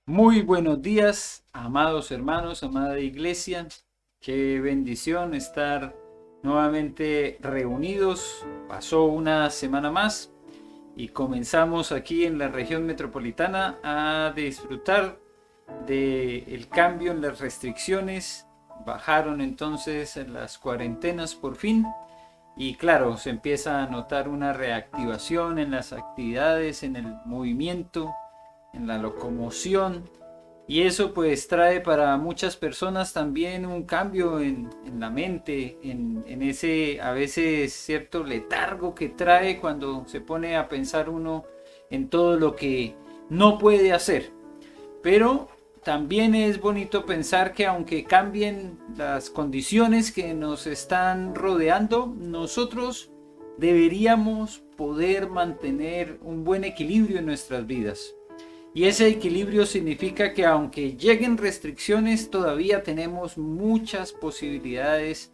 Muy buenos días, amados hermanos, amada iglesia. Qué bendición estar nuevamente reunidos. Pasó una semana más y comenzamos aquí en la región metropolitana a disfrutar del cambio en las restricciones. Bajaron entonces las cuarentenas por fin. Y claro, se empieza a notar una reactivación en las actividades, en el movimiento, en la locomoción. Y eso pues trae para muchas personas también un cambio en la mente, en ese a veces cierto letargo que trae cuando se pone a pensar uno en todo lo que no puede hacer. Pero también es bonito pensar que aunque cambien las condiciones que nos están rodeando, nosotros deberíamos poder mantener un buen equilibrio en nuestras vidas. Y ese equilibrio significa que aunque lleguen restricciones, todavía tenemos muchas posibilidades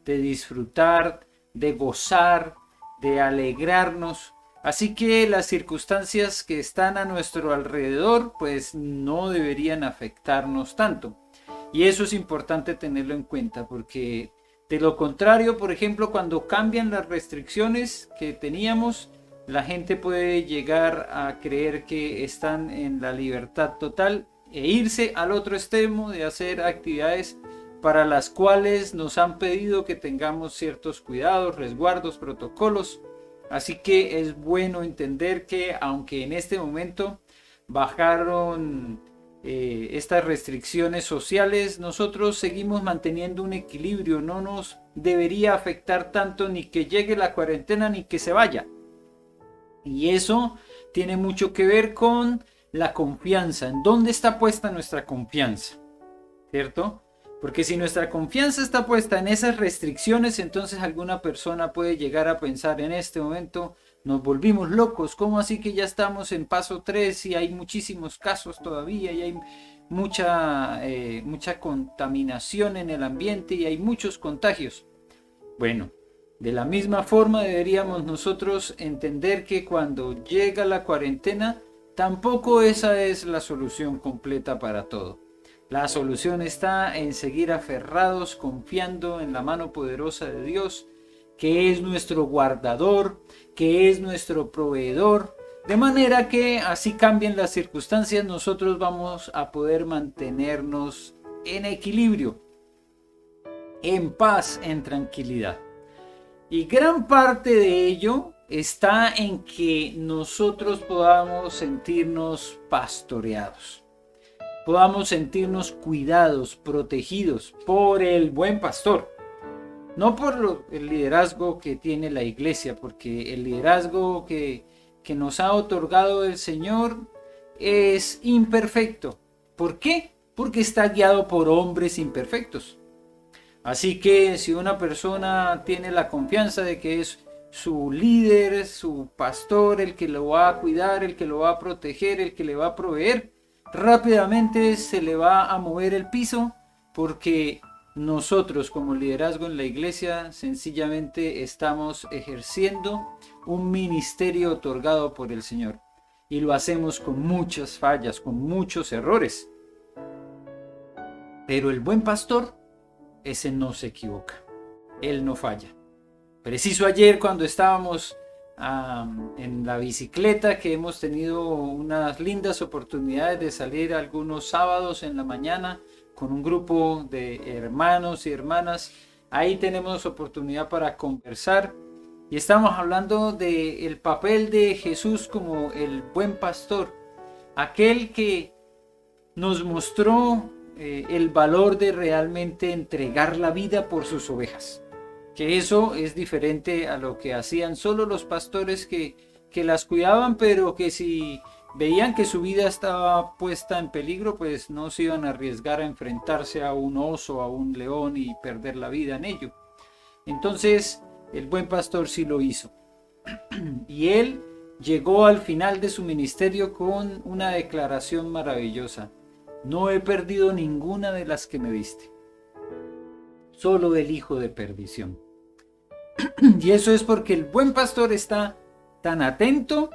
de disfrutar, de gozar, de alegrarnos. Así que las circunstancias que están a nuestro alrededor pues no deberían afectarnos tanto. Y eso es importante tenerlo en cuenta porque de lo contrario, por ejemplo, cuando cambian las restricciones que teníamos, la gente puede llegar a creer que están en la libertad total e irse al otro extremo de hacer actividades para las cuales nos han pedido que tengamos ciertos cuidados, resguardos, protocolos. Así que es bueno entender que aunque en este momento bajaron estas restricciones sociales, nosotros seguimos manteniendo un equilibrio. No nos debería afectar tanto ni que llegue la cuarentena ni que se vaya. Y eso tiene mucho que ver con la confianza. ¿En dónde está puesta nuestra confianza? ¿Cierto? Porque si nuestra confianza está puesta en esas restricciones, entonces alguna persona puede llegar a pensar en este momento, nos volvimos locos, ¿cómo así que ya estamos en paso 3 y hay muchísimos casos todavía y hay mucha contaminación en el ambiente y hay muchos contagios? Bueno, de la misma forma deberíamos nosotros entender que cuando llega la cuarentena, tampoco esa es la solución completa para todo. La solución está en seguir aferrados, confiando en la mano poderosa de Dios, que es nuestro guardador, que es nuestro proveedor. De manera que así cambien las circunstancias, nosotros vamos a poder mantenernos en equilibrio, en paz, en tranquilidad. Y gran parte de ello está en que nosotros podamos sentirnos pastoreados, podamos sentirnos cuidados, protegidos por el buen pastor. No por el liderazgo que tiene la iglesia, porque el liderazgo que nos ha otorgado el Señor es imperfecto. ¿Por qué? Porque está guiado por hombres imperfectos. Así que si una persona tiene la confianza de que es su líder, su pastor, el que lo va a cuidar, el que lo va a proteger, el que le va a proveer, rápidamente se le va a mover el piso porque nosotros como liderazgo en la iglesia sencillamente estamos ejerciendo un ministerio otorgado por el Señor y lo hacemos con muchas fallas, con muchos errores. Pero el buen pastor, ese no se equivoca, él no falla. Preciso ayer cuando estábamos en la bicicleta, que hemos tenido unas lindas oportunidades de salir algunos sábados en la mañana con un grupo de hermanos y hermanas. Ahí tenemos oportunidad para conversar y estamos hablando del papel de Jesús como el buen pastor, aquel que nos mostró el valor de realmente entregar la vida por sus ovejas. Que eso es diferente a lo que hacían solo los pastores que las cuidaban, pero que si veían que su vida estaba puesta en peligro, pues no se iban a arriesgar a enfrentarse a un oso, a un león y perder la vida en ello. Entonces, el buen pastor sí lo hizo. Y él llegó al final de su ministerio con una declaración maravillosa. No he perdido ninguna de las que me diste, solo el hijo de perdición. Y eso es porque el buen pastor está tan atento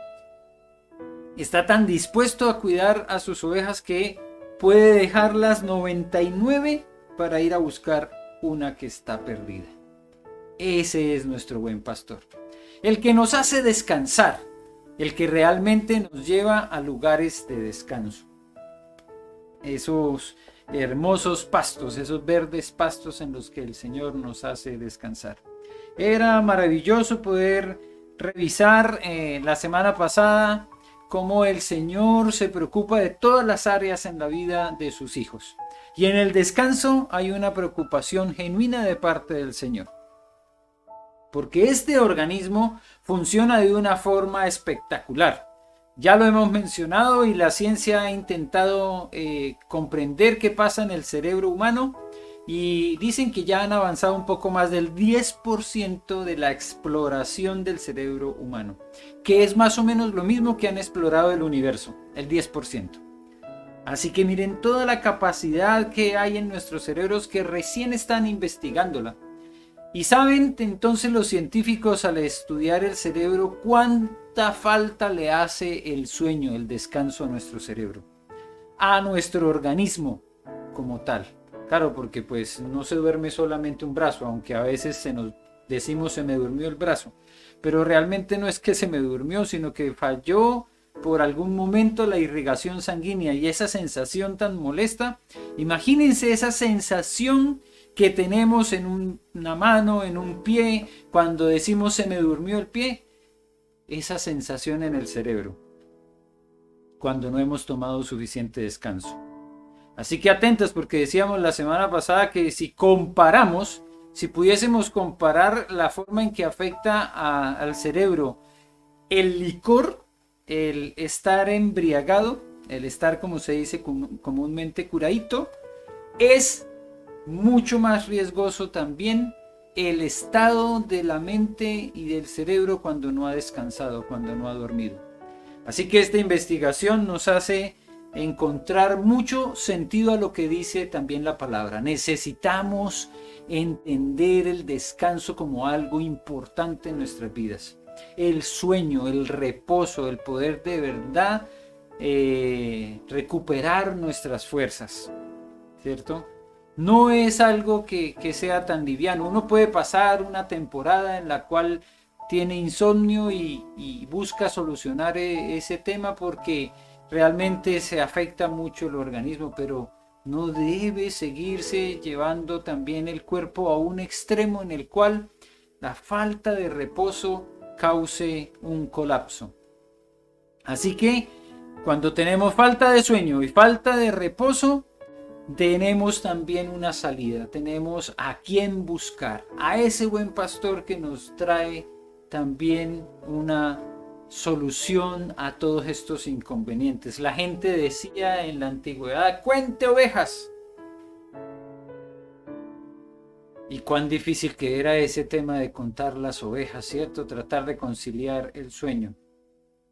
Está tan dispuesto a cuidar a sus ovejas que puede dejar las 99 para ir a buscar una que está perdida. Ese es nuestro buen pastor, el que nos hace descansar, el que realmente nos lleva a lugares de descanso. Esos hermosos pastos, esos verdes pastos en los que el Señor nos hace descansar. Era maravilloso poder revisar la semana pasada cómo el Señor se preocupa de todas las áreas en la vida de sus hijos. Y en el descanso hay una preocupación genuina de parte del Señor. Porque este organismo funciona de una forma espectacular. Ya lo hemos mencionado y la ciencia ha intentado comprender qué pasa en el cerebro humano y dicen que ya han avanzado un poco más del 10% de la exploración del cerebro humano, que es más o menos lo mismo que han explorado el universo, el 10%. Así que miren toda la capacidad que hay en nuestros cerebros que recién están investigándola. Y saben entonces los científicos al estudiar el cerebro cuánta falta le hace el sueño, el descanso a nuestro cerebro, a nuestro organismo como tal. Claro, porque pues no se duerme solamente un brazo, aunque a veces decimos se me durmió el brazo, pero realmente no es que se me durmió, sino que falló por algún momento la irrigación sanguínea y esa sensación tan molesta. Imagínense esa sensación que tenemos en una mano, en un pie, cuando decimos se me durmió el pie, esa sensación en el cerebro, cuando no hemos tomado suficiente descanso. Así que atentos, porque decíamos la semana pasada que si pudiésemos comparar la forma en que afecta al cerebro el licor, el estar embriagado, el estar, como se dice comúnmente, curadito, es mucho más riesgoso también el estado de la mente y del cerebro cuando no ha descansado, cuando no ha dormido. Así que esta investigación nos hace encontrar mucho sentido a lo que dice también la palabra. Necesitamos entender el descanso como algo importante en nuestras vidas. El sueño, el reposo, el poder de verdad recuperar nuestras fuerzas, ¿cierto? No es algo que sea tan liviano. Uno puede pasar una temporada en la cual tiene insomnio y busca solucionar ese tema porque realmente se afecta mucho el organismo, pero no debe seguirse llevando también el cuerpo a un extremo en el cual la falta de reposo cause un colapso. Así que cuando tenemos falta de sueño y falta de reposo, tenemos también una salida, tenemos a quién buscar, a ese buen pastor que nos trae también una solución a todos estos inconvenientes. La gente decía en la antigüedad, cuente ovejas. Y cuán difícil que era ese tema de contar las ovejas, ¿cierto? Tratar de conciliar el sueño.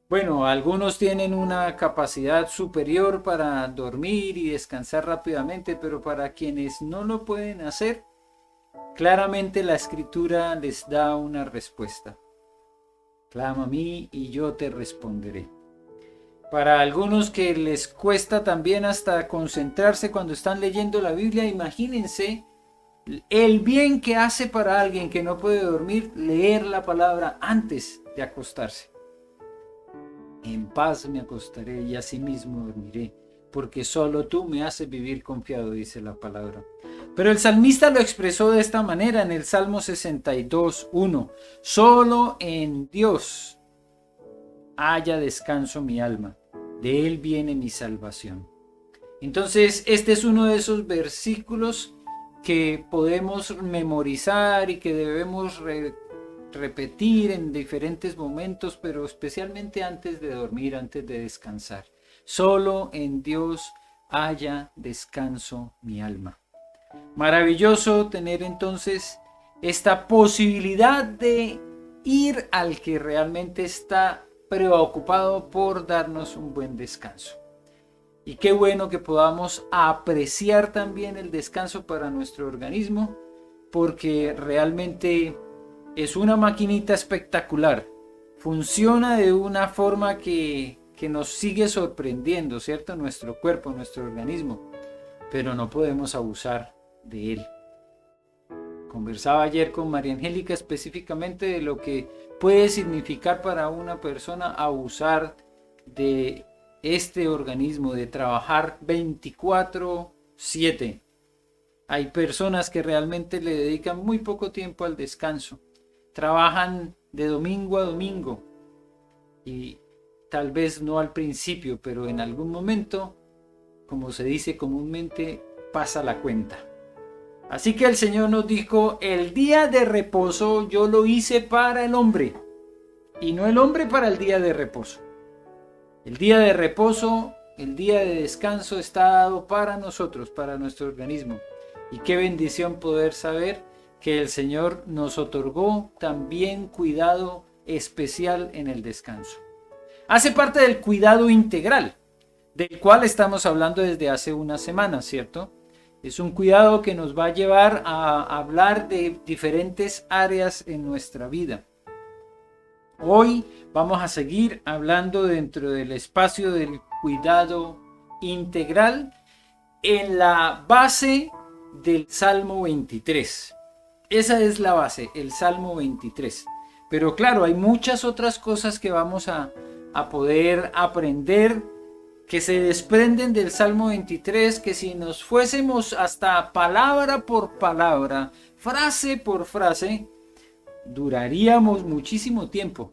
Bueno, algunos tienen una capacidad superior para dormir y descansar rápidamente, pero para quienes no lo pueden hacer, claramente la Escritura les da una respuesta. Clama a mí y yo te responderé. Para algunos que les cuesta también hasta concentrarse cuando están leyendo la Biblia, imagínense el bien que hace para alguien que no puede dormir leer la palabra antes de acostarse. En paz me acostaré y asimismo dormiré, porque solo tú me haces vivir confiado, dice la palabra. Pero el salmista lo expresó de esta manera en el Salmo 62:1. Solo en Dios haya descanso mi alma, de Él viene mi salvación. Entonces, este es uno de esos versículos que podemos memorizar y que debemos repetir en diferentes momentos, pero especialmente antes de dormir, antes de descansar. Solo en Dios haya descanso mi alma. Maravilloso tener entonces esta posibilidad de ir al que realmente está preocupado por darnos un buen descanso. Y qué bueno que podamos apreciar también el descanso para nuestro organismo, porque realmente es una maquinita espectacular. Funciona de una forma que que nos sigue sorprendiendo, ¿cierto? Nuestro cuerpo, nuestro organismo, pero no podemos abusar de él. Conversaba ayer con María Angélica específicamente de lo que puede significar para una persona abusar de este organismo, de trabajar 24/7. Hay personas que realmente le dedican muy poco tiempo al descanso. Trabajan de domingo a domingo y tal vez no al principio, pero en algún momento, como se dice comúnmente, pasa la cuenta. Así que el Señor nos dijo, el día de reposo yo lo hice para el hombre y no el hombre para el día de reposo. El día de reposo, el día de descanso está dado para nosotros, para nuestro organismo. Y qué bendición poder saber que el Señor nos otorgó también cuidado especial en el descanso. Hace parte del cuidado integral, del cual estamos hablando desde hace unas semanas, ¿cierto? Es un cuidado que nos va a llevar a hablar de diferentes áreas en nuestra vida. Hoy vamos a seguir hablando dentro del espacio del cuidado integral en la base del Salmo 23. Esa es la base, el Salmo 23. Pero claro, hay muchas otras cosas que vamos a poder aprender que se desprenden del Salmo 23, que si nos fuésemos hasta palabra por palabra, frase por frase, duraríamos muchísimo tiempo.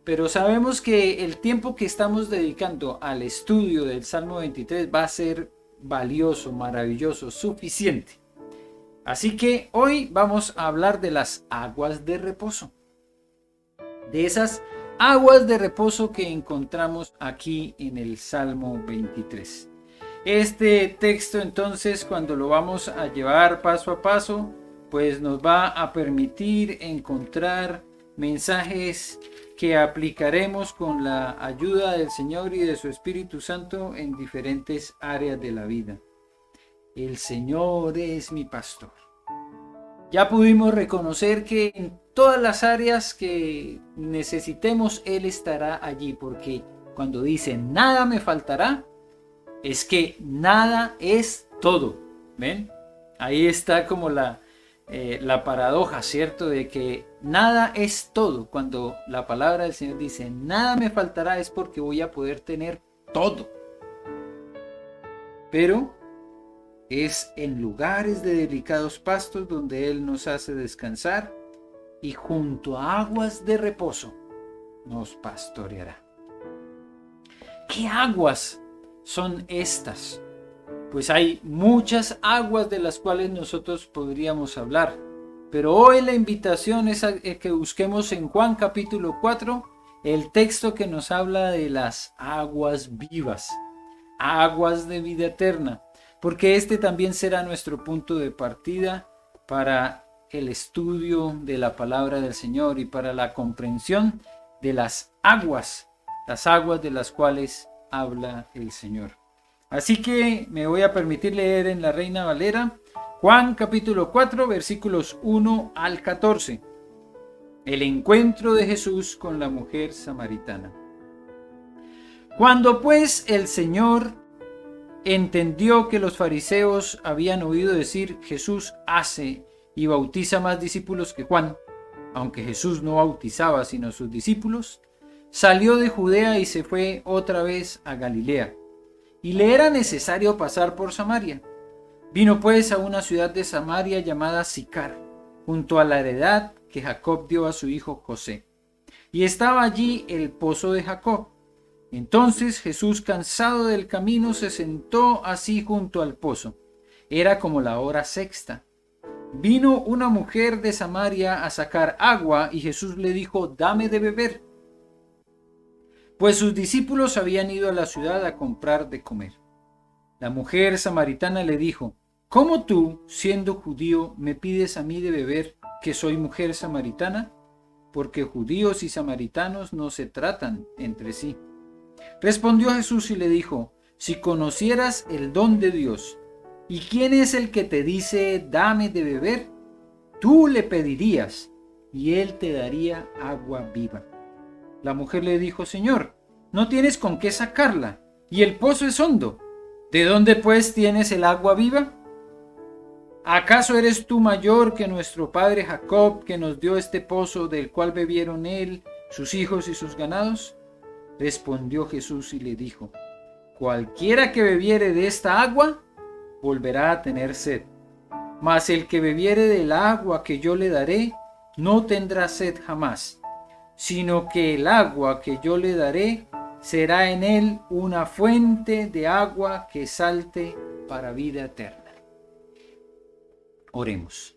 Pero sabemos que el tiempo que estamos dedicando al estudio del Salmo 23 va a ser valioso, maravilloso, suficiente. Así que hoy vamos a hablar de las aguas de reposo. De esas aguas de reposo que encontramos aquí en el Salmo 23. Este texto entonces, cuando lo vamos a llevar paso a paso, pues nos va a permitir encontrar mensajes que aplicaremos con la ayuda del Señor y de su Espíritu Santo en diferentes áreas de la vida. El Señor es mi pastor. Ya pudimos reconocer que en todas las áreas que necesitemos, Él estará allí, porque cuando dice nada me faltará, es que nada es todo. ¿Ven? Ahí está como la paradoja, ¿cierto? De que nada es todo. Cuando la palabra del Señor dice nada me faltará, es porque voy a poder tener todo. Pero es en lugares de delicados pastos donde Él nos hace descansar y junto a aguas de reposo nos pastoreará. ¿Qué aguas son estas? Pues hay muchas aguas de las cuales nosotros podríamos hablar, pero hoy la invitación es a que busquemos en Juan capítulo 4 el texto que nos habla de las aguas vivas, aguas de vida eterna, porque este también será nuestro punto de partida para el estudio de la palabra del Señor y para la comprensión de las aguas de las cuales habla el Señor. Así que me voy a permitir leer en la Reina Valera, Juan capítulo 4, versículos 1 al 14. El encuentro de Jesús con la mujer samaritana. Cuando pues el Señor entendió que los fariseos habían oído decir, Jesús hace y bautiza más discípulos que Juan, aunque Jesús no bautizaba sino sus discípulos, salió de Judea y se fue otra vez a Galilea. Y le era necesario pasar por Samaria. Vino pues a una ciudad de Samaria llamada Sicar, junto a la heredad que Jacob dio a su hijo José. Y estaba allí el pozo de Jacob. Entonces Jesús, cansado del camino, se sentó así junto al pozo. Era como la hora sexta. Vino una mujer de Samaria a sacar agua y Jesús le dijo, dame de beber. Pues sus discípulos habían ido a la ciudad a comprar de comer. La mujer samaritana le dijo, ¿cómo tú, siendo judío, me pides a mí de beber, que soy mujer samaritana? Porque judíos y samaritanos no se tratan entre sí. Respondió Jesús y le dijo, si conocieras el don de Dios, ¿y quién es el que te dice, dame de beber? Tú le pedirías, y él te daría agua viva. La mujer le dijo, Señor, no tienes con qué sacarla, y el pozo es hondo. ¿De dónde pues tienes el agua viva? ¿Acaso eres tú mayor que nuestro padre Jacob, que nos dio este pozo del cual bebieron él, sus hijos y sus ganados? Respondió Jesús y le dijo: cualquiera que bebiere de esta agua, volverá a tener sed. Mas el que bebiere del agua que yo le daré, no tendrá sed jamás, sino que el agua que yo le daré será en él una fuente de agua que salte para vida eterna. Oremos.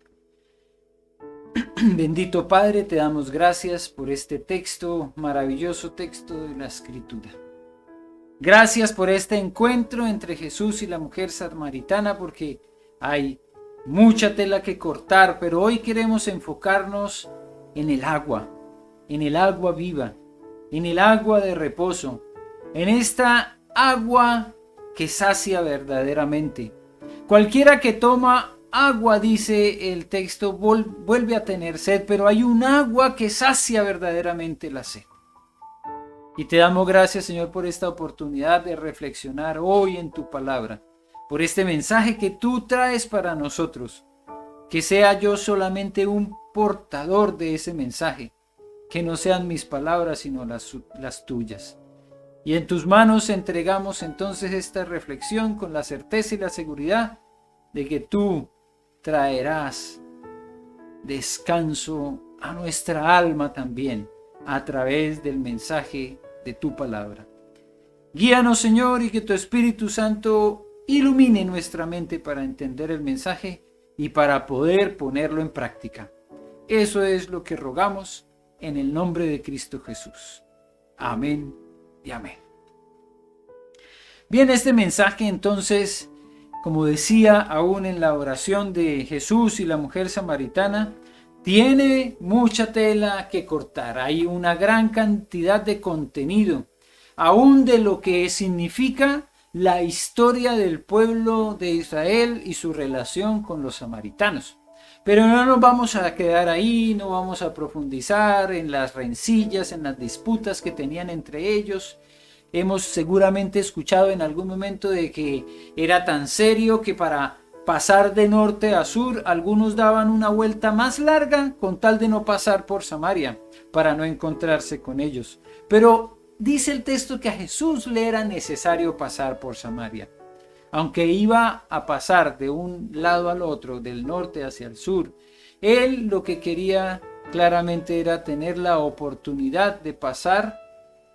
Bendito Padre, te damos gracias por este texto, maravilloso texto de la Escritura. Gracias por este encuentro entre Jesús y la mujer samaritana, porque hay mucha tela que cortar, pero hoy queremos enfocarnos en el agua viva, en el agua de reposo, en esta agua que sacia verdaderamente. Cualquiera que toma agua, dice el texto, vuelve a tener sed, pero hay un agua que sacia verdaderamente la sed. Y te damos gracias, Señor, por esta oportunidad de reflexionar hoy en tu palabra, por este mensaje que tú traes para nosotros. Que sea yo solamente un portador de ese mensaje, que no sean mis palabras sino las tuyas. Y en tus manos entregamos entonces esta reflexión con la certeza y la seguridad de que tú traerás descanso a nuestra alma también a través del mensaje de tu palabra. Guíanos, Señor, y que tu Espíritu Santo ilumine nuestra mente para entender el mensaje y para poder ponerlo en práctica. Eso es lo que rogamos en el nombre de Cristo Jesús. Amén y amén. Bien, este mensaje entonces, como decía aún en la oración de Jesús y la mujer samaritana, tiene mucha tela que cortar. Hay una gran cantidad de contenido, aún de lo que significa la historia del pueblo de Israel y su relación con los samaritanos. Pero no nos vamos a quedar ahí, no vamos a profundizar en las rencillas, en las disputas que tenían entre ellos. Hemos seguramente escuchado en algún momento de que era tan serio que para pasar de norte a sur algunos daban una vuelta más larga con tal de no pasar por Samaria, para no encontrarse con ellos. Pero dice el texto que a Jesús le era necesario pasar por Samaria. Aunque iba a pasar de un lado al otro, del norte hacia el sur, él lo que quería claramente era tener la oportunidad de pasar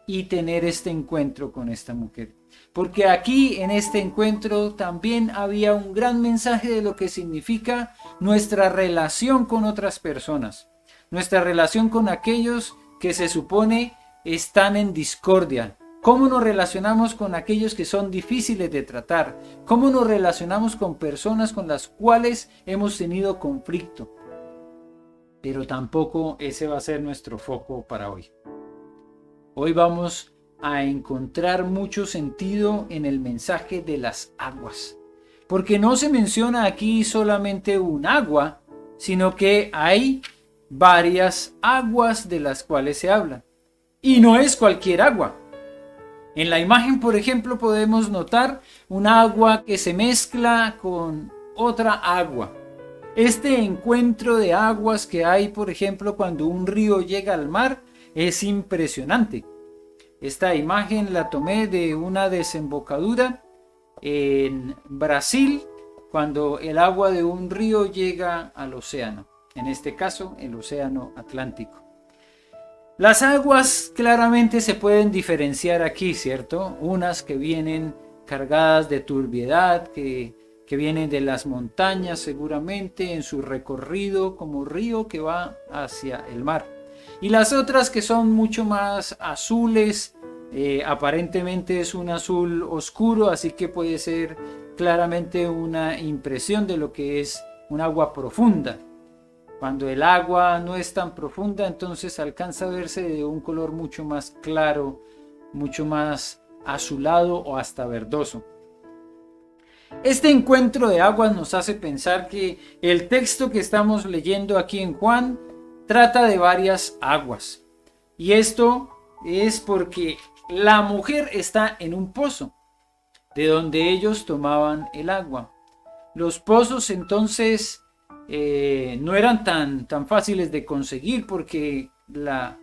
y tener este encuentro con esta mujer. Porque aquí en este encuentro también había un gran mensaje de lo que significa nuestra relación con otras personas, nuestra relación con aquellos que se supone están en discordia. ¿Cómo nos relacionamos con aquellos que son difíciles de tratar? ¿Cómo nos relacionamos con personas con las cuales hemos tenido conflicto? Pero tampoco ese va a ser nuestro foco para hoy. Hoy vamos a encontrar mucho sentido en el mensaje de las aguas. Porque no se menciona aquí solamente un agua, sino que hay varias aguas de las cuales se habla. Y no es cualquier agua. En la imagen, por ejemplo, podemos notar un agua que se mezcla con otra agua. Este encuentro de aguas que hay, por ejemplo, cuando un río llega al mar, es impresionante. Esta imagen la tomé de una desembocadura en Brasil, cuando el agua de un río llega al océano. En este caso, el océano Atlántico. Las aguas claramente se pueden diferenciar aquí, ¿cierto? Unas que vienen cargadas de turbiedad, que vienen de las montañas seguramente en su recorrido como río que va hacia el mar. Y las otras que son mucho más azules, aparentemente es un azul oscuro, así que puede ser claramente una impresión de lo que es un agua profunda. Cuando el agua no es tan profunda, entonces alcanza a verse de un color mucho más claro, mucho más azulado o hasta verdoso. Este encuentro de aguas nos hace pensar que el texto que estamos leyendo aquí en Juan trata de varias aguas. Y esto es porque la mujer está en un pozo, de donde ellos tomaban el agua. Los pozos entonces no eran tan fáciles de conseguir porque la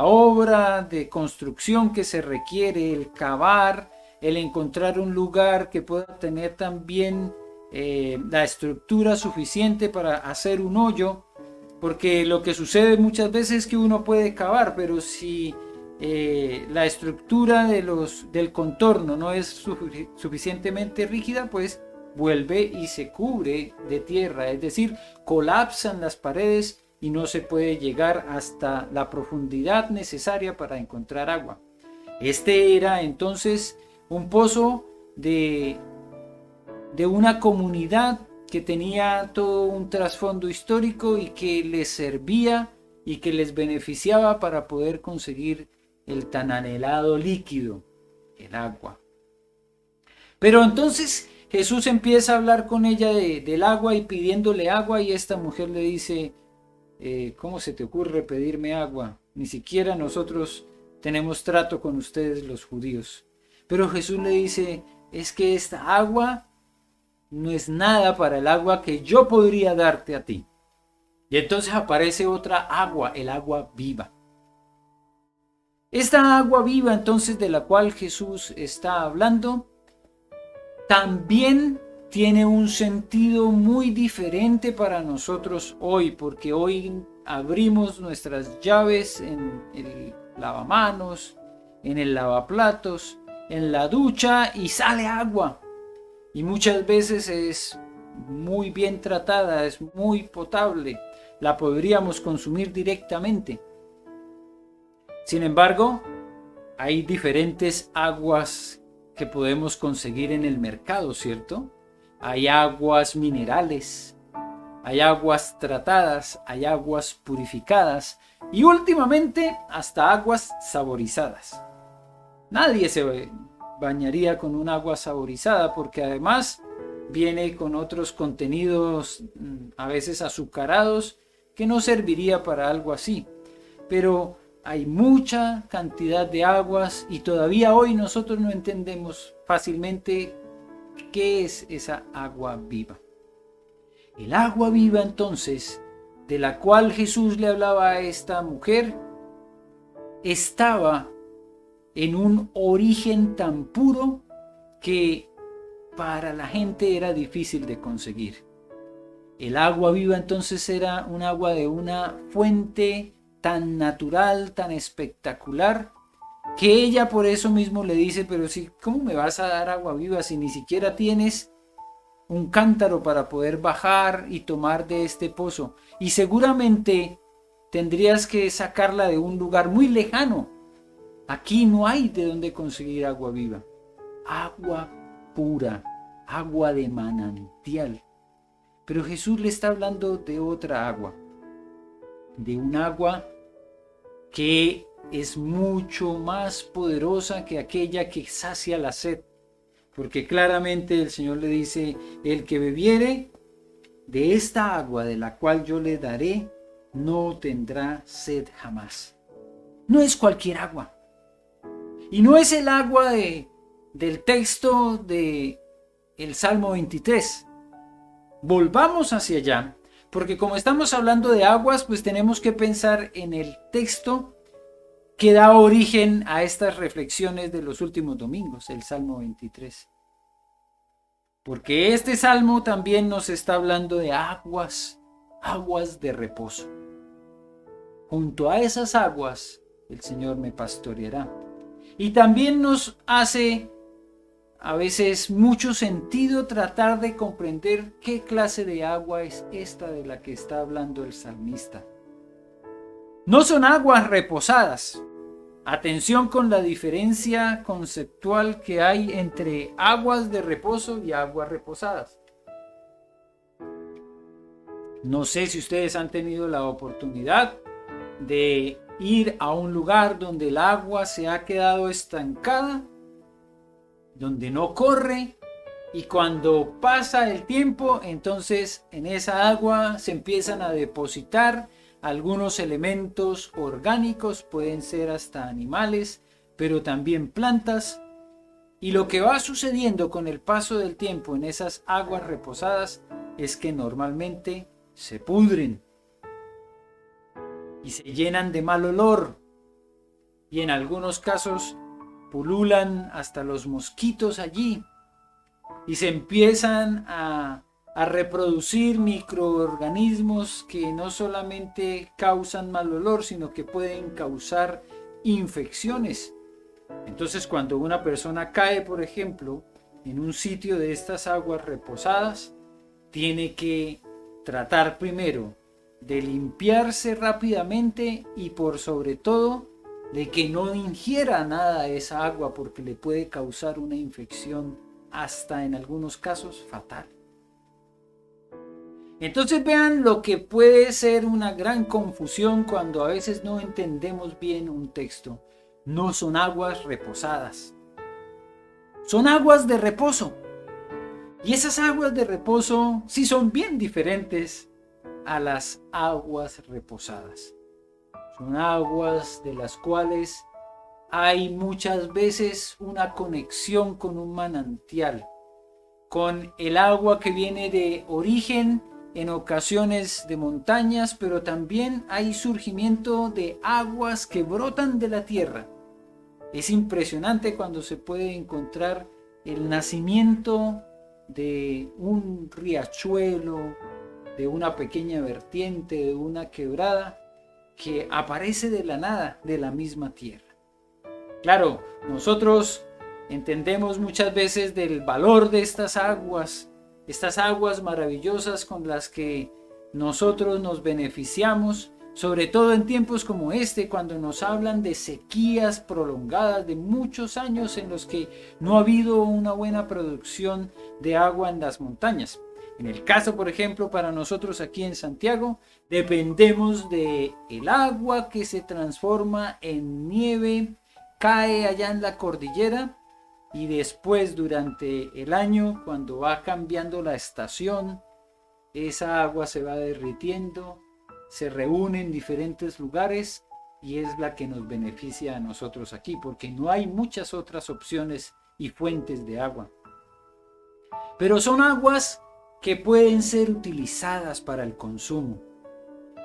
obra de construcción que se requiere, el cavar, el encontrar un lugar que pueda tener también la estructura suficiente para hacer un hoyo, porque lo que sucede muchas veces es que uno puede cavar, pero si la estructura del contorno no es suficientemente rígida, pues vuelve y se cubre de tierra, es decir, colapsan las paredes y no se puede llegar hasta la profundidad necesaria para encontrar agua. Este era entonces un pozo de una comunidad que tenía todo un trasfondo histórico y que les servía y que les beneficiaba para poder conseguir el tan anhelado líquido, el agua. Pero entonces Jesús empieza a hablar con ella del agua y pidiéndole agua, y esta mujer le dice, ¿cómo se te ocurre pedirme agua? Ni siquiera nosotros tenemos trato con ustedes los judíos. Pero Jesús le dice, es que esta agua no es nada para el agua que yo podría darte a ti. Y entonces aparece otra agua, el agua viva. Esta agua viva entonces de la cual Jesús está hablando, también tiene un sentido muy diferente para nosotros hoy, porque hoy abrimos nuestras llaves en el lavamanos, en el lavaplatos, en la ducha y sale agua. Y muchas veces es muy bien tratada, es muy potable, la podríamos consumir directamente. Sin embargo, hay diferentes aguas que podemos conseguir en el mercado, ¿cierto? Hay aguas minerales, hay aguas tratadas, hay aguas purificadas y últimamente hasta aguas saborizadas. Nadie se bañaría con un agua saborizada porque además viene con otros contenidos a veces azucarados que no serviría para algo así. Pero hay mucha cantidad de aguas y todavía hoy nosotros no entendemos fácilmente qué es esa agua viva. El agua viva entonces, de la cual Jesús le hablaba a esta mujer, estaba en un origen tan puro que para la gente era difícil de conseguir. El agua viva entonces era un agua de una fuente tan natural, tan espectacular, que ella por eso mismo le dice, pero si, ¿cómo me vas a dar agua viva si ni siquiera tienes un cántaro para poder bajar y tomar de este pozo? Y seguramente tendrías que sacarla de un lugar muy lejano. Aquí no hay de dónde conseguir agua viva. Agua pura, agua de manantial. Pero Jesús le está hablando de otra agua, de un agua que es mucho más poderosa que aquella que sacia la sed. Porque claramente el Señor le dice, el que bebiere de esta agua de la cual yo le daré, no tendrá sed jamás. No es cualquier agua. Y no es el agua del texto de el Salmo 23. Volvamos hacia allá, porque como estamos hablando de aguas, pues tenemos que pensar en el texto que da origen a estas reflexiones de los últimos domingos, el Salmo 23. Porque este salmo también nos está hablando de aguas, aguas de reposo. Junto a esas aguas, el Señor me pastoreará. Y también nos hace a veces mucho sentido tratar de comprender qué clase de agua es esta de la que está hablando el salmista. No son aguas reposadas. Atención con la diferencia conceptual que hay entre aguas de reposo y aguas reposadas. No sé si ustedes han tenido la oportunidad de ir a un lugar donde el agua se ha quedado estancada, donde no corre, y cuando pasa el tiempo, entonces en esa agua se empiezan a depositar algunos elementos orgánicos, pueden ser hasta animales, pero también plantas. Y lo que va sucediendo con el paso del tiempo en esas aguas reposadas es que normalmente se pudren y se llenan de mal olor, y en algunos casos pululan hasta los mosquitos allí y se empiezan a reproducir microorganismos que no solamente causan mal olor, sino que pueden causar infecciones. Entonces, cuando una persona cae, por ejemplo, en un sitio de estas aguas reposadas, tiene que tratar primero de limpiarse rápidamente y por sobre todo de que no ingiera nada de esa agua, porque le puede causar una infección hasta en algunos casos fatal. Entonces vean lo que puede ser una gran confusión cuando a veces no entendemos bien un texto. No son aguas reposadas, son aguas de reposo. Y esas aguas de reposo sí son bien diferentes a las aguas reposadas. Son aguas de las cuales hay muchas veces una conexión con un manantial, con el agua que viene de origen, en ocasiones de montañas, pero también hay surgimiento de aguas que brotan de la tierra. Es impresionante cuando se puede encontrar el nacimiento de un riachuelo, de una pequeña vertiente, de una quebrada que aparece de la nada, de la misma tierra. Claro, nosotros entendemos muchas veces del valor de estas aguas maravillosas con las que nosotros nos beneficiamos, sobre todo en tiempos como este, cuando nos hablan de sequías prolongadas de muchos años en los que no ha habido una buena producción de agua en las montañas. En el caso, por ejemplo, para nosotros aquí en Santiago, dependemos de el agua que se transforma en nieve, cae allá en la cordillera, y después durante el año, cuando va cambiando la estación, esa agua se va derritiendo, se reúne en diferentes lugares y es la que nos beneficia a nosotros aquí, porque no hay muchas otras opciones y fuentes de agua. Pero son aguas que pueden ser utilizadas para el consumo.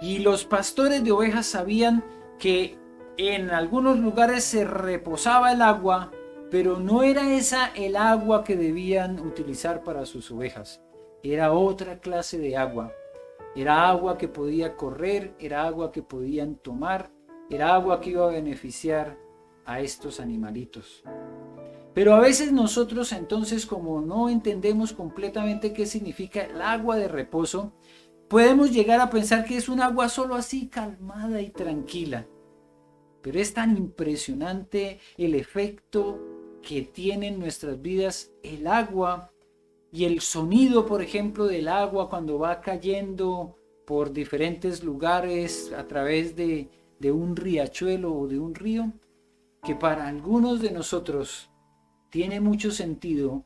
Y los pastores de ovejas sabían que en algunos lugares se reposaba el agua, pero no era esa el agua que debían utilizar para sus ovejas. Era otra clase de agua. Era agua que podía correr, era agua que podían tomar, era agua que iba a beneficiar a estos animalitos. Pero a veces nosotros entonces, como no entendemos completamente qué significa el agua de reposo, podemos llegar a pensar que es un agua solo así calmada y tranquila. Pero es tan impresionante el efecto que tiene en nuestras vidas el agua y el sonido, por ejemplo, del agua cuando va cayendo por diferentes lugares a través de un riachuelo o de un río, que para algunos de nosotros tiene mucho sentido.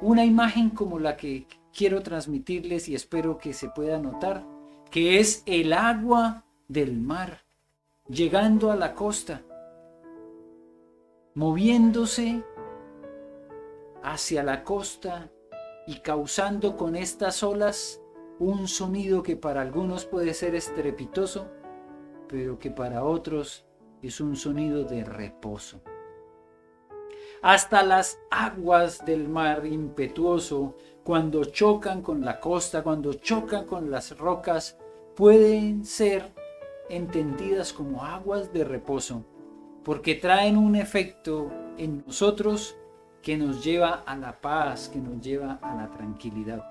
Una imagen como la que quiero transmitirles y espero que se pueda notar, que es el agua del mar llegando a la costa, moviéndose hacia la costa y causando con estas olas un sonido que para algunos puede ser estrepitoso, pero que para otros es un sonido de reposo. Hasta las aguas del mar impetuoso, cuando chocan con la costa, cuando chocan con las rocas, pueden ser entendidas como aguas de reposo, porque traen un efecto en nosotros que nos lleva a la paz, que nos lleva a la tranquilidad.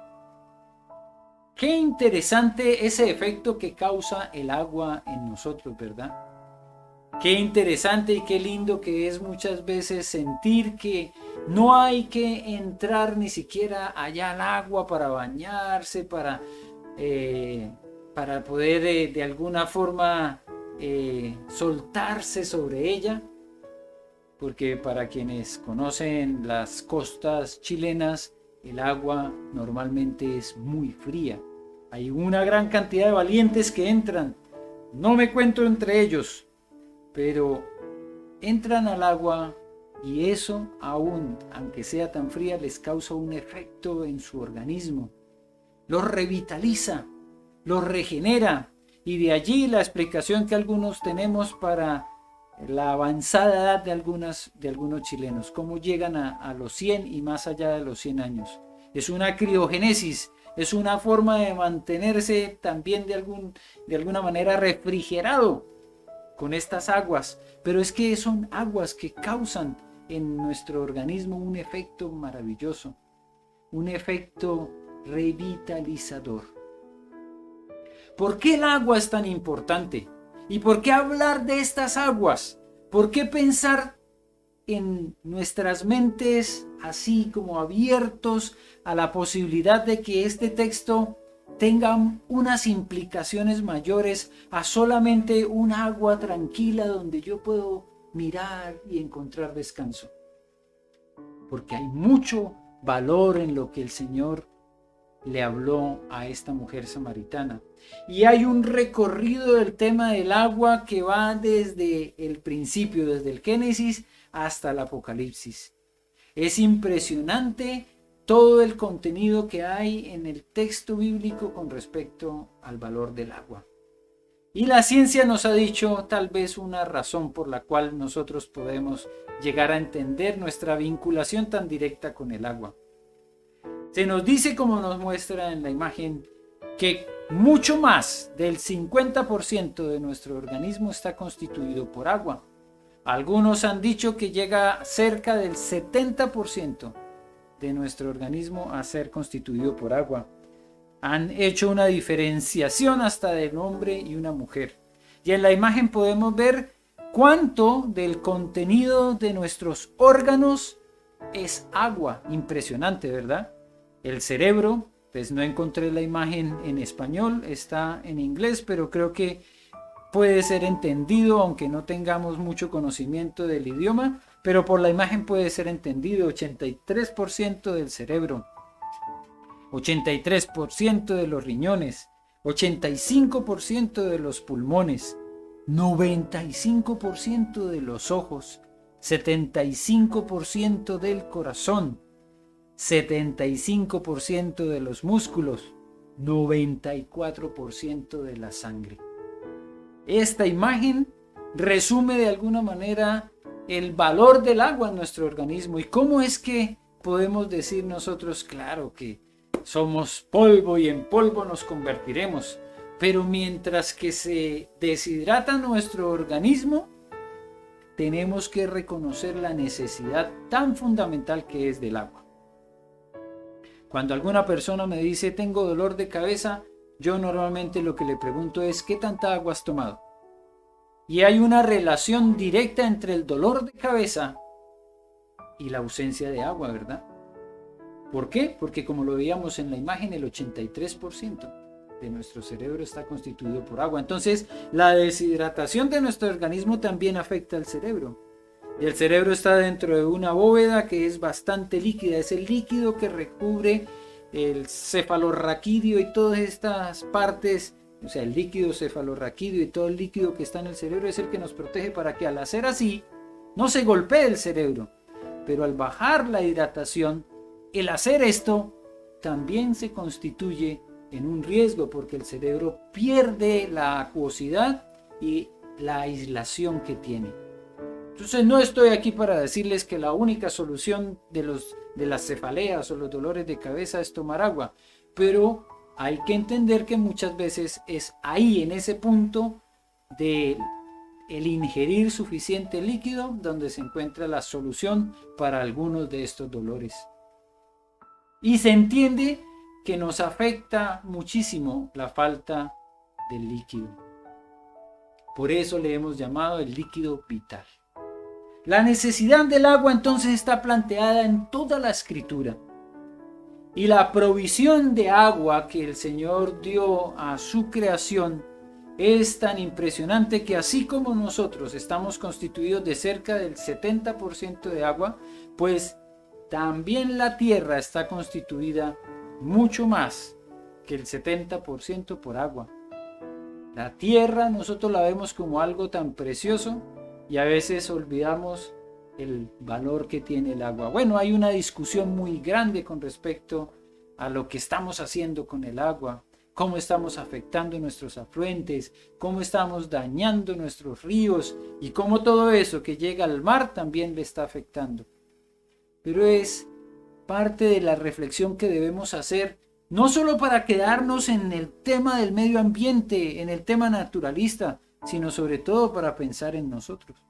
Qué interesante ese efecto que causa el agua en nosotros, ¿verdad? Qué interesante y qué lindo que es muchas veces sentir que no hay que entrar ni siquiera allá al agua para bañarse, para poder de alguna forma soltarse sobre ella, porque para quienes conocen las costas chilenas, el agua normalmente es muy fría. Hay una gran cantidad de valientes que entran, no me cuento entre ellos, pero entran al agua y eso aún, aunque sea tan fría, les causa un efecto en su organismo. Los revitaliza, los regenera, y de allí la explicación que algunos tenemos para la avanzada edad de algunos chilenos, cómo llegan a los 100 y más allá de los 100 años. Es una criogénesis, es una forma de mantenerse también de alguna manera refrigerado con estas aguas, pero es que son aguas que causan en nuestro organismo un efecto maravilloso, un efecto revitalizador. ¿Por qué el agua es tan importante? ¿Y por qué hablar de estas aguas? ¿Por qué pensar en nuestras mentes así como abiertos a la posibilidad de que este texto tenga unas implicaciones mayores a solamente un agua tranquila donde yo puedo mirar y encontrar descanso? Porque hay mucho valor en lo que el Señor le habló a esta mujer samaritana. Y hay un recorrido del tema del agua que va desde el principio, desde el Génesis hasta el Apocalipsis. Es impresionante todo el contenido que hay en el texto bíblico con respecto al valor del agua. Y la ciencia nos ha dicho tal vez una razón por la cual nosotros podemos llegar a entender nuestra vinculación tan directa con el agua. Se nos dice, como nos muestra en la imagen, que mucho más del 50% de nuestro organismo está constituido por agua. Algunos han dicho que llega cerca del 70% de nuestro organismo a ser constituido por agua. Han hecho una diferenciación hasta de un hombre y una mujer. Y en la imagen podemos ver cuánto del contenido de nuestros órganos es agua. Impresionante, ¿verdad? El cerebro, pues no encontré la imagen en español, está en inglés, pero creo que puede ser entendido, aunque no tengamos mucho conocimiento del idioma, pero por la imagen puede ser entendido. 83% del cerebro, 83% de los riñones, 85% de los pulmones, 95% de los ojos, 75% del corazón, 75% de los músculos, 94% de la sangre. Esta imagen resume de alguna manera el valor del agua en nuestro organismo y cómo es que podemos decir nosotros, claro que somos polvo y en polvo nos convertiremos, pero mientras que se deshidrata nuestro organismo, tenemos que reconocer la necesidad tan fundamental que es del agua. Cuando alguna persona me dice tengo dolor de cabeza, yo normalmente lo que le pregunto es ¿qué tanta agua has tomado? Y hay una relación directa entre el dolor de cabeza y la ausencia de agua, ¿verdad? ¿Por qué? Porque como lo veíamos en la imagen, el 83% de nuestro cerebro está constituido por agua. Entonces, la deshidratación de nuestro organismo también afecta al cerebro. Y el cerebro está dentro de una bóveda que es bastante líquida. Es el líquido que recubre el cefalorraquídeo y todas estas partes. O sea, el líquido cefalorraquídeo y todo el líquido que está en el cerebro es el que nos protege para que al hacer así no se golpee el cerebro. Pero al bajar la hidratación, el hacer esto también se constituye en un riesgo porque el cerebro pierde la acuosidad y la aislación que tiene. Entonces no estoy aquí para decirles que la única solución de las cefaleas o los dolores de cabeza es tomar agua, pero hay que entender que muchas veces es ahí, en ese punto de el ingerir suficiente líquido, donde se encuentra la solución para algunos de estos dolores. Y se entiende que nos afecta muchísimo la falta del líquido. Por eso le hemos llamado el líquido vital. La necesidad del agua entonces está planteada en toda la Escritura. Y la provisión de agua que el Señor dio a su creación es tan impresionante que así como nosotros estamos constituidos de cerca del 70% de agua, pues también la tierra está constituida mucho más que el 70% por agua. La tierra nosotros la vemos como algo tan precioso y a veces olvidamos el valor que tiene el agua. Bueno, hay una discusión muy grande con respecto a lo que estamos haciendo con el agua, cómo estamos afectando nuestros afluentes, cómo estamos dañando nuestros ríos y cómo todo eso que llega al mar también le está afectando. Pero es parte de la reflexión que debemos hacer, no solo para quedarnos en el tema del medio ambiente, en el tema naturalista, sino sobre todo para pensar en nosotros.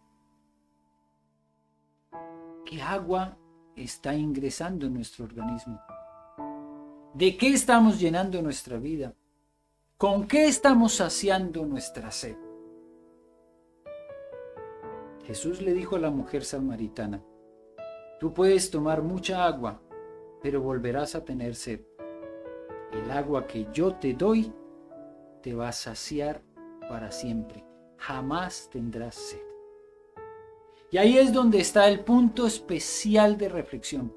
¿Qué agua está ingresando en nuestro organismo? ¿De qué estamos llenando nuestra vida? ¿Con qué estamos saciando nuestra sed? Jesús le dijo a la mujer samaritana: tú puedes tomar mucha agua, pero volverás a tener sed. El agua que yo te doy te va a saciar para siempre. Jamás tendrás sed. Y ahí es donde está el punto especial de reflexión.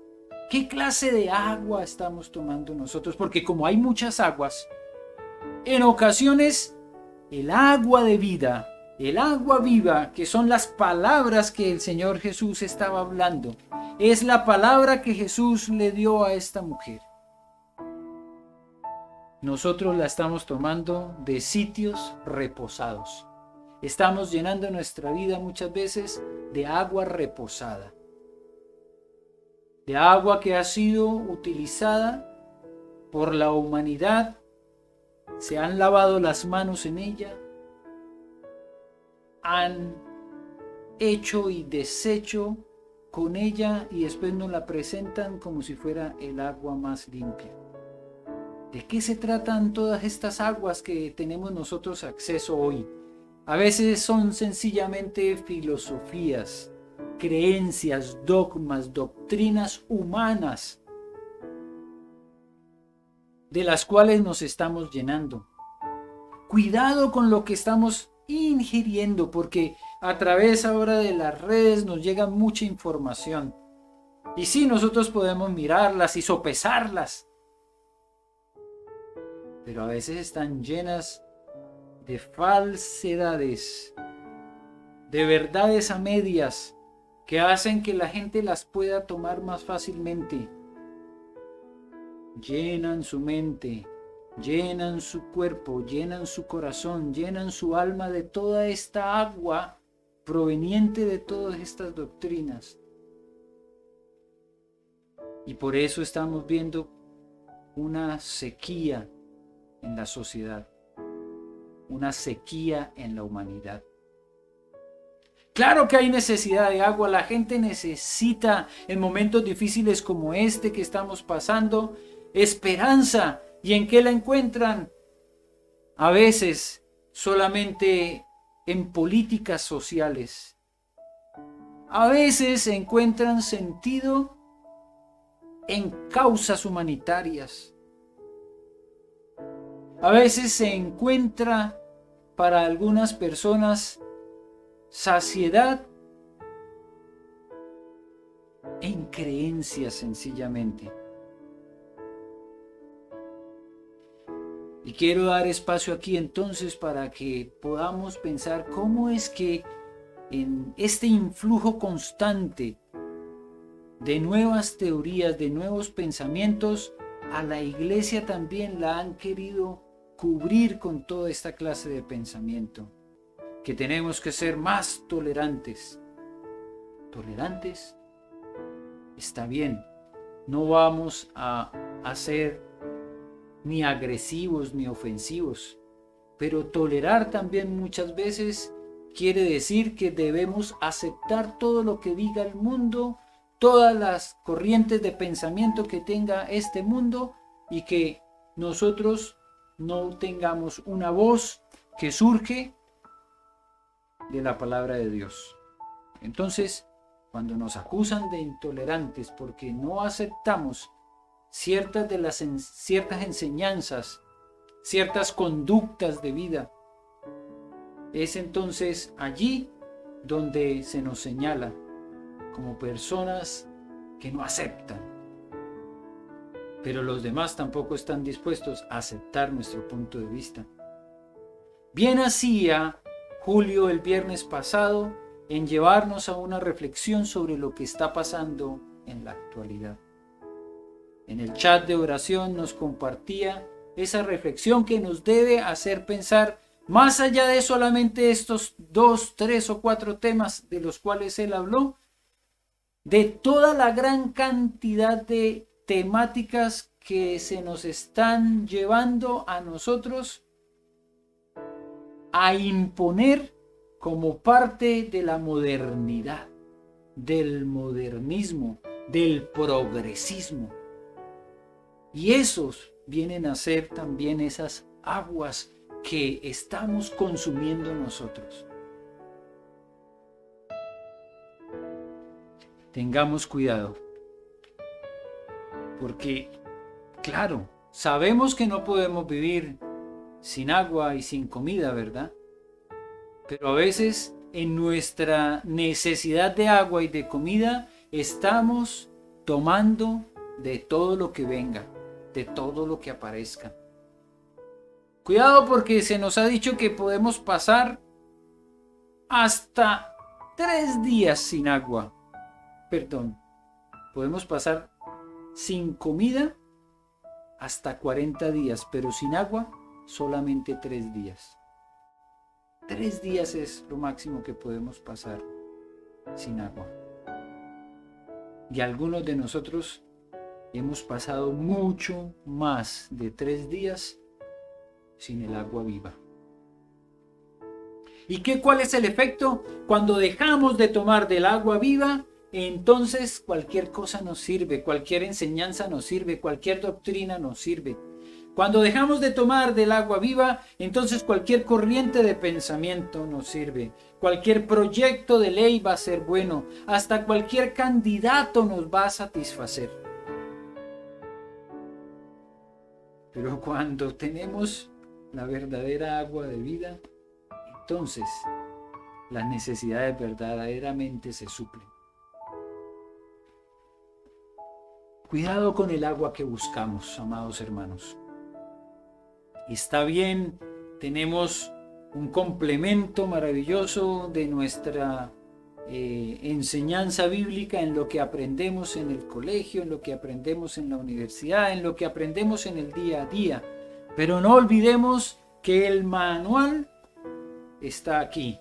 ¿Qué clase de agua estamos tomando nosotros? Porque como hay muchas aguas, en ocasiones el agua de vida, el agua viva, que son las palabras que el Señor Jesús estaba hablando, es la palabra que Jesús le dio a esta mujer. Nosotros la estamos tomando de sitios reposados. Estamos llenando nuestra vida muchas veces de agua reposada, de agua que ha sido utilizada por la humanidad, se han lavado las manos en ella, han hecho y deshecho con ella y después nos la presentan como si fuera el agua más limpia. ¿De qué se tratan todas estas aguas que tenemos nosotros acceso hoy? A veces son sencillamente filosofías, creencias, dogmas, doctrinas humanas de las cuales nos estamos llenando. Cuidado con lo que estamos ingiriendo, porque a través ahora de las redes nos llega mucha información. Y sí, nosotros podemos mirarlas y sopesarlas, pero a veces están llenas de falsedades, de verdades a medias, que hacen que la gente las pueda tomar más fácilmente. Llenan su mente, llenan su cuerpo, llenan su corazón, llenan su alma de toda esta agua proveniente de todas estas doctrinas. Y por eso estamos viendo una sequía en la sociedad, una sequía en la humanidad. Claro que hay necesidad de agua, la gente necesita en momentos difíciles como este que estamos pasando, esperanza. ¿Y en qué la encuentran? A veces solamente en políticas sociales. A veces encuentran sentido en causas humanitarias. A veces se encuentra para algunas personas saciedad en creencias sencillamente. Y quiero dar espacio aquí entonces para que podamos pensar cómo es que en este influjo constante de nuevas teorías, de nuevos pensamientos, a la iglesia también la han querido cubrir con toda esta clase de pensamiento. Que tenemos que ser más tolerantes. ¿Tolerantes? Está bien. No vamos a ser ni agresivos ni ofensivos. Pero tolerar también muchas veces quiere decir que debemos aceptar todo lo que diga el mundo, todas las corrientes de pensamiento que tenga este mundo y que nosotros no tengamos una voz que surge de la palabra de Dios. Entonces, cuando nos acusan de intolerantes porque no aceptamos ciertas enseñanzas, ciertas conductas de vida, es entonces allí donde se nos señala como personas que no aceptan. Pero los demás tampoco están dispuestos a aceptar nuestro punto de vista. Bien hacía Julio el viernes pasado en llevarnos a una reflexión sobre lo que está pasando en la actualidad. En el chat de oración nos compartía esa reflexión que nos debe hacer pensar más allá de solamente estos 2, 3 o 4 temas de los cuales él habló, de toda la gran cantidad de temáticas que se nos están llevando a nosotros a imponer como parte de la modernidad, del modernismo, del progresismo. Y esos vienen a ser también esas aguas que estamos consumiendo nosotros. Tengamos cuidado, porque, claro, sabemos que no podemos vivir sin agua y sin comida, ¿verdad? Pero a veces en nuestra necesidad de agua y de comida estamos tomando de todo lo que venga, de todo lo que aparezca. Cuidado, porque se nos ha dicho que podemos pasar hasta 3 días sin agua. Perdón, podemos pasar sin comida hasta 40 días, pero sin agua solamente 3 días. 3 días es lo máximo que podemos pasar sin agua. Y algunos de nosotros hemos pasado mucho más de 3 días sin el agua viva. ¿Y cuál es el efecto? Cuando dejamos de tomar del agua viva, entonces cualquier cosa nos sirve, cualquier enseñanza nos sirve, cualquier doctrina nos sirve. Cuando dejamos de tomar del agua viva, entonces cualquier corriente de pensamiento nos sirve. Cualquier proyecto de ley va a ser bueno. Hasta cualquier candidato nos va a satisfacer. Pero cuando tenemos la verdadera agua de vida, entonces las necesidades verdaderamente se suplen. Cuidado con el agua que buscamos, amados hermanos. Está bien, tenemos un complemento maravilloso de nuestra enseñanza bíblica en lo que aprendemos en el colegio, en lo que aprendemos en la universidad, en lo que aprendemos en el día a día. Pero no olvidemos que el manual está aquí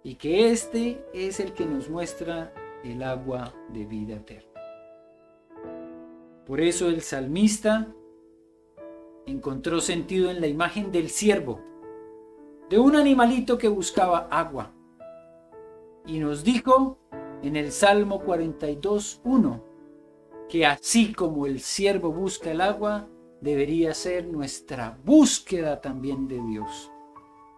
y que este es el que nos muestra el agua de vida eterna. Por eso el salmista encontró sentido en la imagen del ciervo, de un animalito que buscaba agua. Y nos dijo en el Salmo 42:1 que así como el ciervo busca el agua, debería ser nuestra búsqueda también de Dios.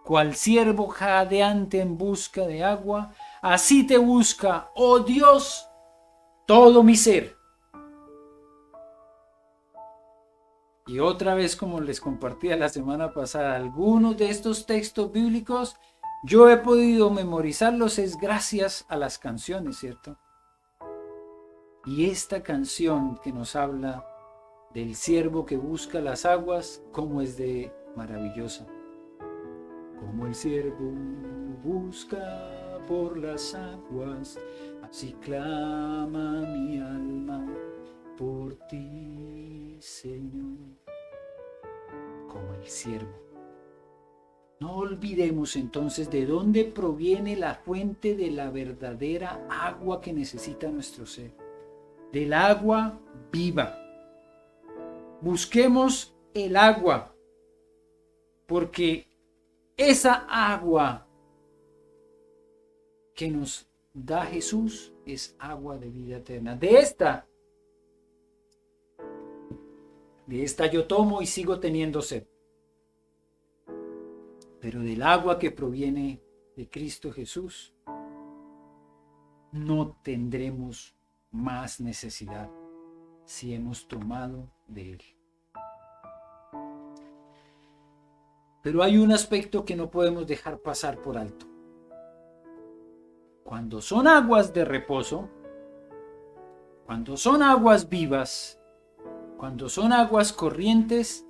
Cual ciervo jadeante en busca de agua, así te busca, oh Dios, todo mi ser. Y otra vez, como les compartía la semana pasada, algunos de estos textos bíblicos yo he podido memorizarlos es gracias a las canciones, ¿cierto? Y esta canción que nos habla del ciervo que busca las aguas, como es de maravillosa. Como el ciervo busca por las aguas, así clama mi alma por ti, Señor. Como el ciervo. No olvidemos entonces de dónde proviene la fuente de la verdadera agua que necesita nuestro ser. Del agua viva. Busquemos el agua, porque esa agua que nos da Jesús es agua de vida eterna. De esta yo tomo y sigo teniendo sed. Pero del agua que proviene de Cristo Jesús, no tendremos más necesidad si hemos tomado de Él. Pero hay un aspecto que no podemos dejar pasar por alto. Cuando son aguas de reposo, cuando son aguas vivas, cuando son aguas corrientes,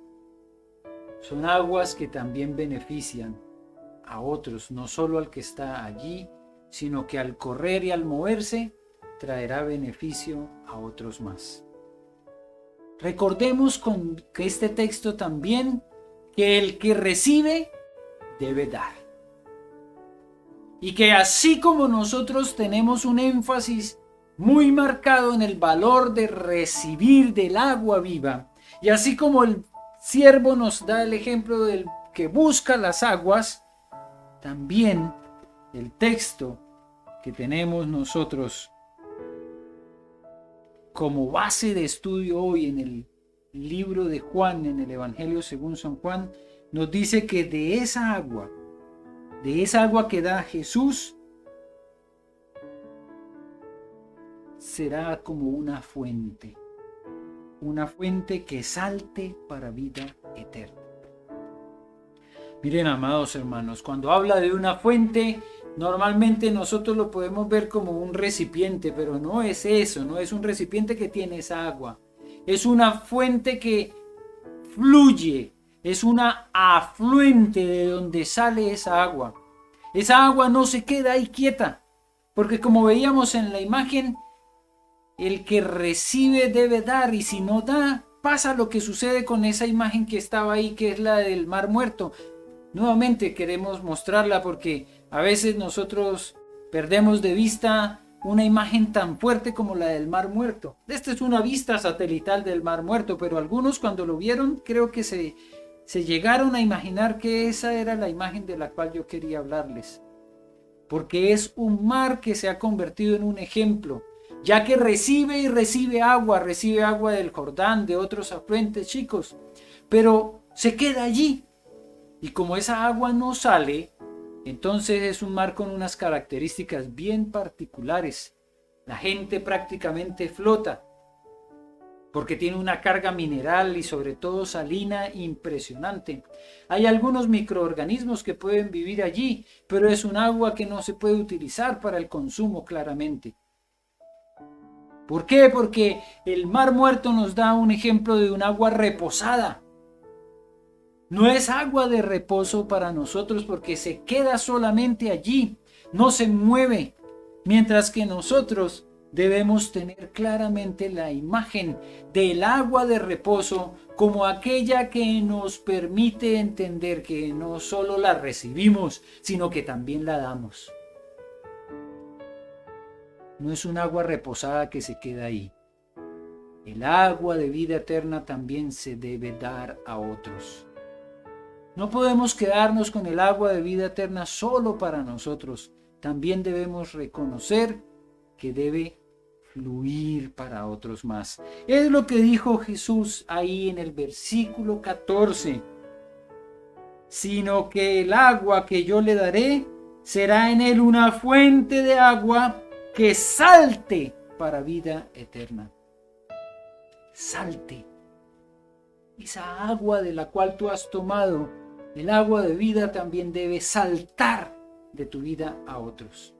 son aguas que también benefician a otros, no solo al que está allí, sino que al correr y al moverse traerá beneficio a otros más. Recordemos con este texto también que el que recibe debe dar. Y que así como nosotros tenemos un énfasis muy marcado en el valor de recibir del agua viva, y así como el siervo nos da el ejemplo del que busca las aguas, también el texto que tenemos nosotros como base de estudio hoy en el libro de Juan, en el Evangelio según San Juan, nos dice que de esa agua que da Jesús, será como una fuente que salte para vida eterna. Miren, amados hermanos, cuando habla de una fuente, normalmente nosotros lo podemos ver como un recipiente, pero no es eso, no es un recipiente que tiene esa agua. Es una fuente que fluye, es una afluente de donde sale esa agua. Esa agua no se queda ahí quieta, porque como veíamos en la imagen, el que recibe debe dar, y si no da, pasa lo que sucede con esa imagen que estaba ahí, que es la del Mar Muerto. Nuevamente queremos mostrarla porque a veces nosotros perdemos de vista una imagen tan fuerte como la del Mar Muerto. Esta es una vista satelital del Mar Muerto, pero algunos cuando lo vieron creo que se llegaron a imaginar que esa era la imagen de la cual yo quería hablarles. Porque es un mar que se ha convertido en un ejemplo, ya que recibe agua del Jordán, de otros afluentes chicos, pero se queda allí. Y como esa agua no sale, entonces es un mar con unas características bien particulares. La gente prácticamente flota, porque tiene una carga mineral y sobre todo salina impresionante. Hay algunos microorganismos que pueden vivir allí, pero es un agua que no se puede utilizar para el consumo claramente. ¿Por qué? Porque el Mar Muerto nos da un ejemplo de un agua reposada. No es agua de reposo para nosotros porque se queda solamente allí, no se mueve, mientras que nosotros debemos tener claramente la imagen del agua de reposo como aquella que nos permite entender que no solo la recibimos, sino que también la damos. No es un agua reposada que se queda ahí. El agua de vida eterna también se debe dar a otros. No podemos quedarnos con el agua de vida eterna solo para nosotros. También debemos reconocer que debe fluir para otros más. Es lo que dijo Jesús ahí en el versículo 14. Sino que el agua que yo le daré será en él una fuente de agua que salte para vida eterna. Salte. Esa agua de la cual tú has tomado, el agua de vida, también debe saltar de tu vida a otros.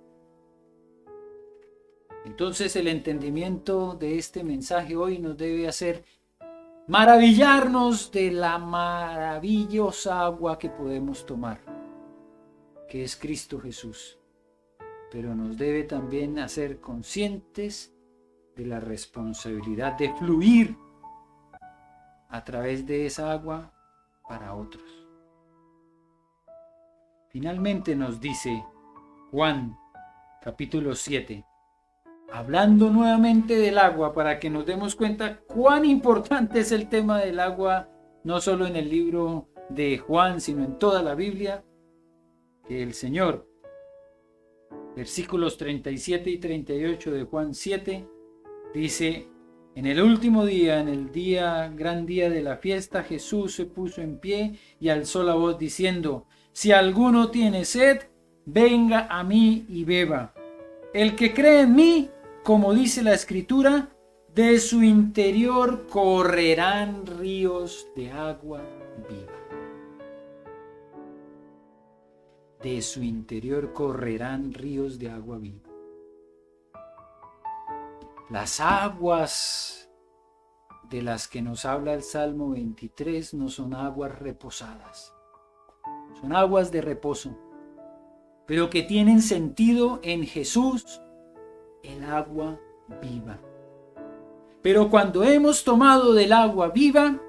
Entonces el entendimiento de este mensaje hoy nos debe hacer maravillarnos de la maravillosa agua que podemos tomar, que es Cristo Jesús. Pero nos debe también hacer conscientes de la responsabilidad de fluir a través de esa agua para otros. Finalmente nos dice Juan capítulo 7, hablando nuevamente del agua para que nos demos cuenta cuán importante es el tema del agua, no solo en el libro de Juan, sino en toda la Biblia, que el Señor, versículos 37 y 38 de Juan 7, dice: en el último día, en el gran día de la fiesta, Jesús se puso en pie y alzó la voz diciendo: si alguno tiene sed, venga a mí y beba. El que cree en mí, como dice la Escritura, de su interior correrán ríos de agua viva. De su interior correrán ríos de agua viva. Las aguas de las que nos habla el Salmo 23 no son aguas reposadas, son aguas de reposo. pero que tienen sentido en Jesús, el agua viva. Pero cuando hemos tomado del agua viva,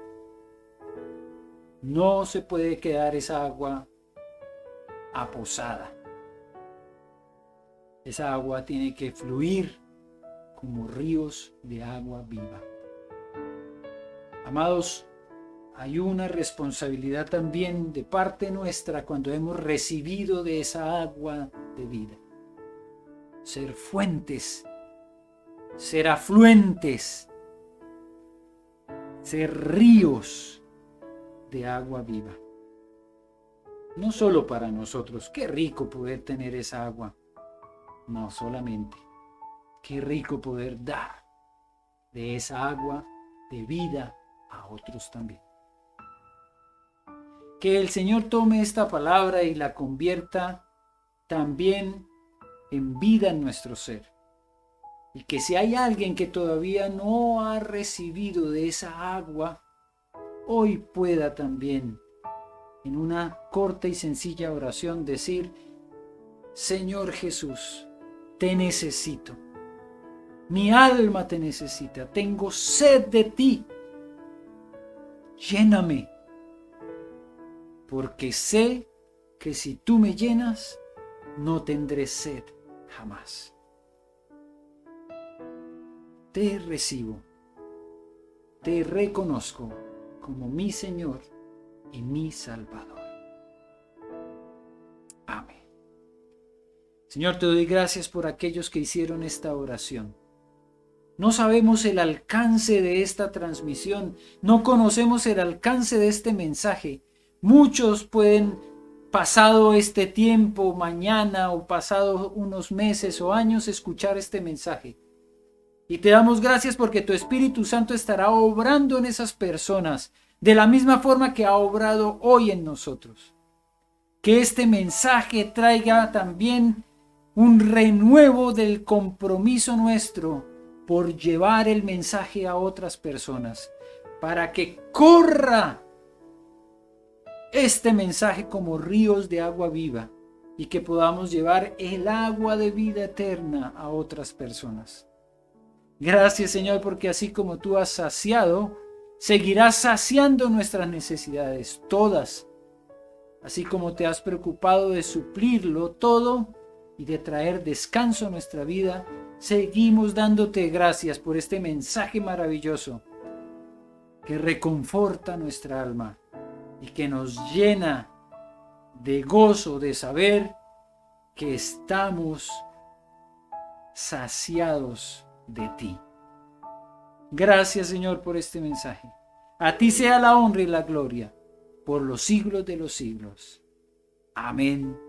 no se puede quedar esa agua aposada. Esa agua tiene que fluir como ríos de agua viva. Amados, hay una responsabilidad también de parte nuestra cuando hemos recibido de esa agua de vida. Ser fuentes, ser afluentes, ser ríos de agua viva. No solo para nosotros, qué rico poder tener esa agua. No solamente, qué rico poder dar de esa agua de vida a otros también. Que el Señor tome esta palabra y la convierta también en vida en nuestro ser. Y que si hay alguien que todavía no ha recibido de esa agua, hoy pueda también, en una corta y sencilla oración, decir: Señor Jesús, te necesito. Mi alma te necesita. Tengo sed de ti. Lléname. Porque sé que si tú me llenas, no tendré sed jamás. Te recibo. Te reconozco como mi Señor y mi Salvador. Amén. Señor, te doy gracias por aquellos que hicieron esta oración. No sabemos el alcance de esta transmisión, no conocemos el alcance de este mensaje. Muchos pueden, pasado este tiempo, mañana o pasado unos meses o años, escuchar este mensaje. Y te damos gracias porque tu Espíritu Santo estará obrando en esas personas de la misma forma que ha obrado hoy en nosotros. Que este mensaje traiga también un renuevo del compromiso nuestro por llevar el mensaje a otras personas, para que corra este mensaje como ríos de agua viva y que podamos llevar el agua de vida eterna a otras personas. Gracias, Señor, porque así como tú has saciado, seguirás saciando nuestras necesidades, todas. Así como te has preocupado de suplirlo todo y de traer descanso a nuestra vida, seguimos dándote gracias por este mensaje maravilloso que reconforta nuestra alma y que nos llena de gozo de saber que estamos saciados de ti. Gracias, Señor, por este mensaje. A ti sea la honra y la gloria por los siglos de los siglos. Amén